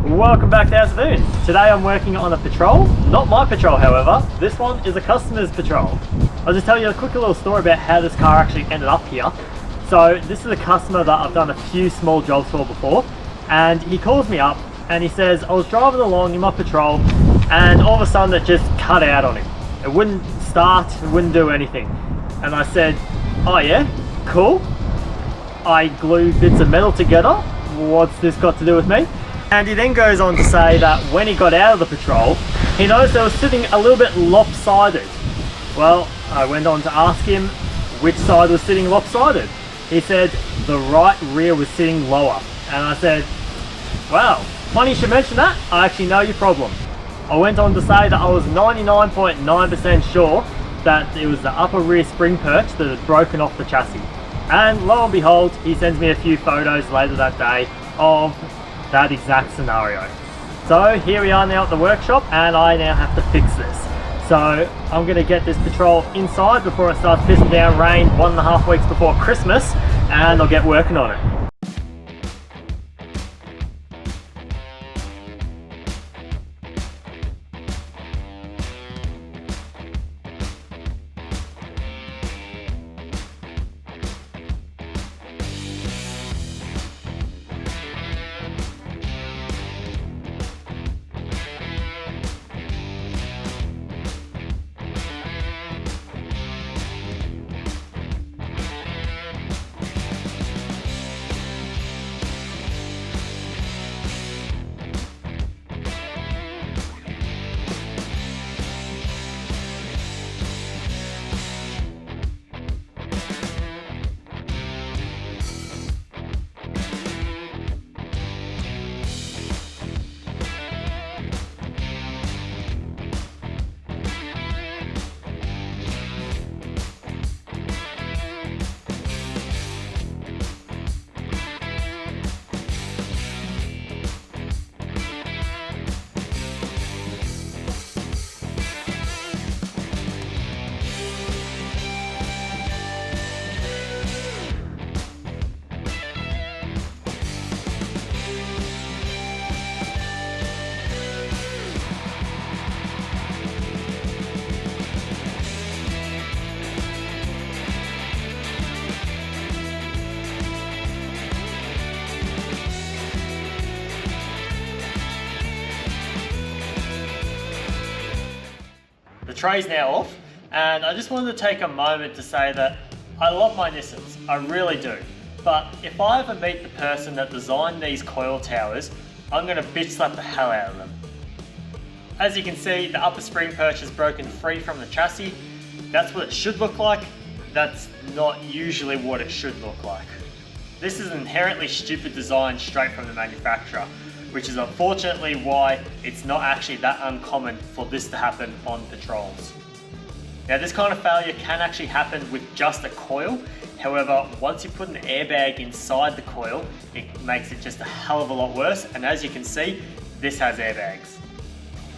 Welcome back to Afternoon. Today I'm working on a patrol. Not my patrol, however. This one is a customer's patrol. I'll just tell you a quick little story about how this car actually ended up here. So this is a customer that I've done a few small jobs for before, and he calls me up and he says, I was driving along in my patrol and all of a sudden it just cut out on him. It wouldn't start, it wouldn't do anything. And I said, oh yeah, cool. I glue bits of metal together. What's this got to do with me? And he then goes on to say that when he got out of the patrol, he noticed it was sitting a little bit lopsided. Well, I went on to ask him which side was sitting lopsided. He said the right rear was sitting lower. And I said, wow, funny you should mention that. I actually know your problem. I went on to say that I was 99.9% sure that it was the upper rear spring perch that had broken off the chassis. And lo and behold, he sends me a few photos later that day of that exact scenario. So here we are now at the workshop and I now have to fix this. So I'm going to get this patrol inside before it starts pissing down rain 1.5 weeks before Christmas, and I'll get working on it. The tray's now off, and I just wanted to take a moment to say that I love my Nissans, I really do. But if I ever meet the person that designed these coil towers, I'm going to bitch slap the hell out of them. As you can see, the upper spring perch is broken free from the chassis. That's what it should look like. That's not usually what it should look like. This is an inherently stupid design straight from the manufacturer, which is unfortunately why it's not actually that uncommon for this to happen on patrols. Now this kind of failure can actually happen with just a coil. However, once you put an airbag inside the coil, it makes it just a hell of a lot worse. And as you can see, this has airbags.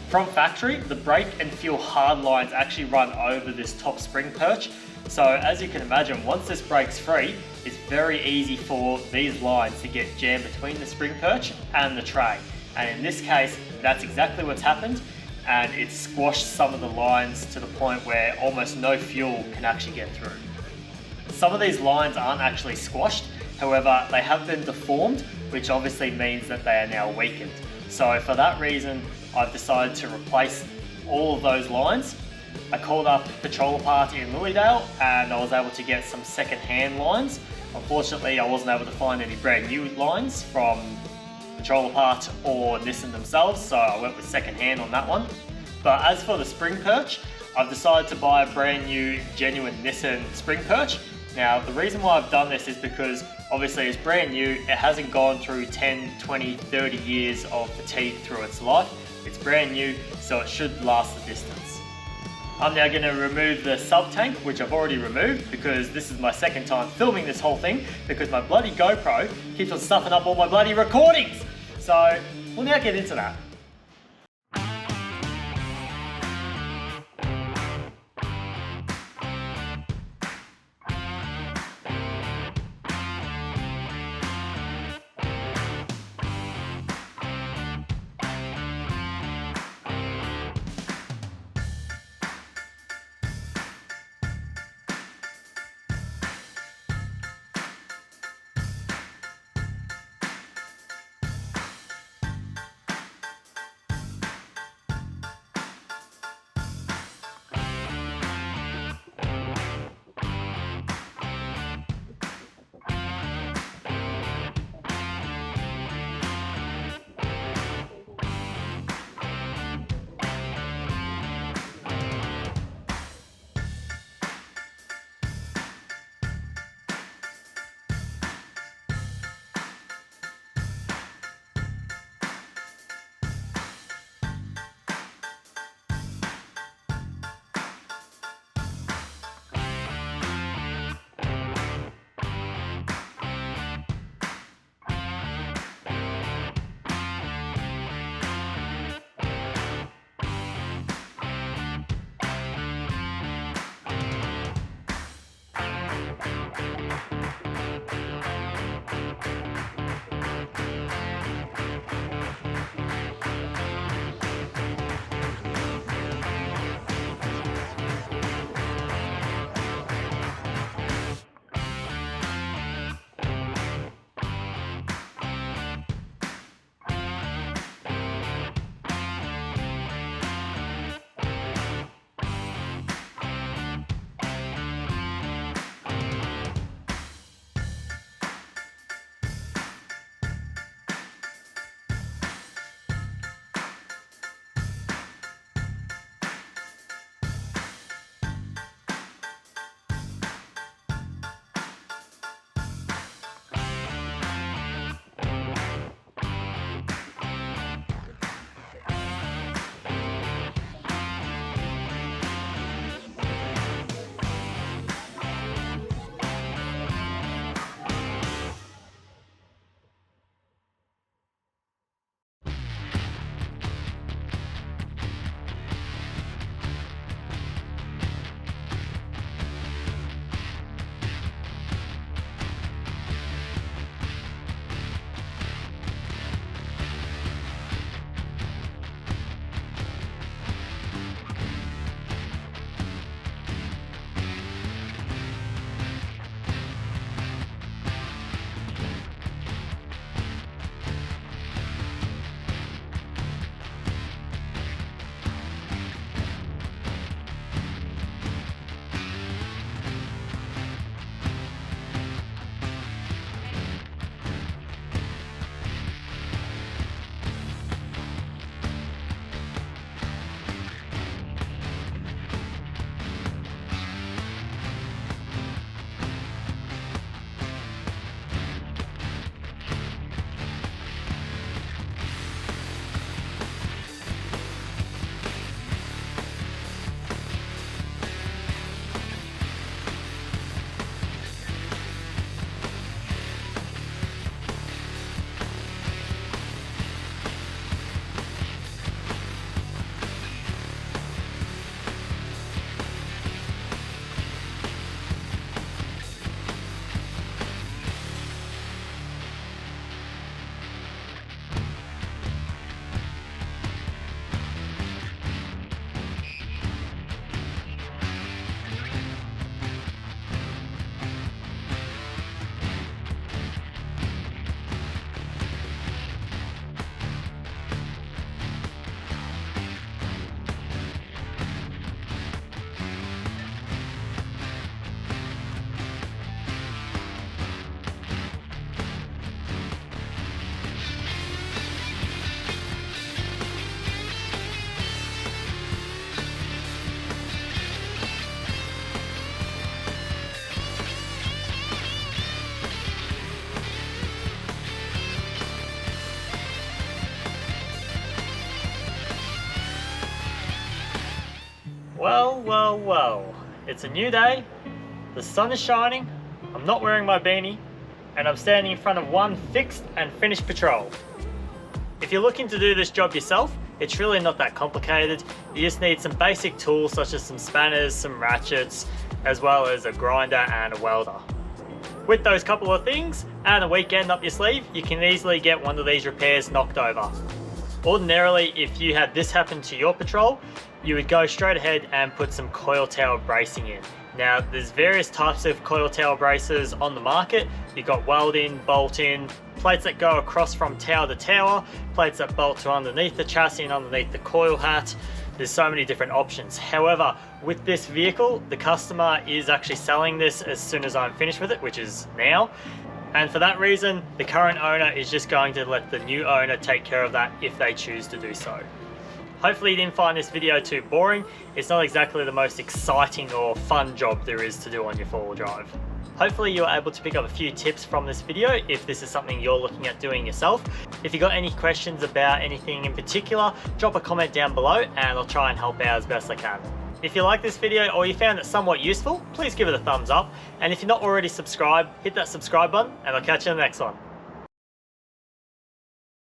From factory, the brake and fuel hard lines actually run over this top spring perch. So as you can imagine, once this breaks free, it's very easy for these lines to get jammed between the spring perch and the tray. And in this case, that's exactly what's happened, and it's squashed some of the lines to the point where almost no fuel can actually get through. Some of these lines aren't actually squashed, however, they have been deformed, which obviously means that they are now weakened. So for that reason, I've decided to replace all of those lines. I called up Patrol Apart in Lilydale and I was able to get some second-hand lines. Unfortunately, I wasn't able to find any brand new lines from Patrol Apart or Nissan themselves, so I went with second-hand on that one. But as for the spring perch, I've decided to buy a brand new genuine Nissan spring perch. Now, the reason why I've done this is because obviously it's brand new, it hasn't gone through 10, 20, 30 years of fatigue through its life. It's brand new, so it should last the distance. I'm now going to remove the sub tank, which I've already removed because this is my second time filming this whole thing because my bloody GoPro keeps on stuffing up all my bloody recordings. So we'll now get into that. Well, well, well. It's a new day, the sun is shining, I'm not wearing my beanie, and I'm standing in front of one fixed and finished patrol. If you're looking to do this job yourself, it's really not that complicated. You just need some basic tools such as some spanners, some ratchets, as well as a grinder and a welder. With those couple of things and a weekend up your sleeve, you can easily get one of these repairs knocked over. Ordinarily, if you had this happen to your patrol, you would go straight ahead and put some coil tower bracing in. Now, there's various types of coil tower braces on the market. You've got weld in, bolt in, plates that go across from tower to tower, plates that bolt to underneath the chassis and underneath the coil hat. There's so many different options. However, with this vehicle, the customer is actually selling this as soon as I'm finished with it, which is now. And for that reason, the current owner is just going to let the new owner take care of that if they choose to do so. Hopefully you didn't find this video too boring. It's not exactly the most exciting or fun job there is to do on your four-wheel drive. Hopefully you were able to pick up a few tips from this video if this is something you're looking at doing yourself. If you got any questions about anything in particular, drop a comment down below and I'll try and help out as best I can. If you like this video or you found it somewhat useful, please give it a thumbs up. And if you're not already subscribed, hit that subscribe button and I'll catch you in the next one.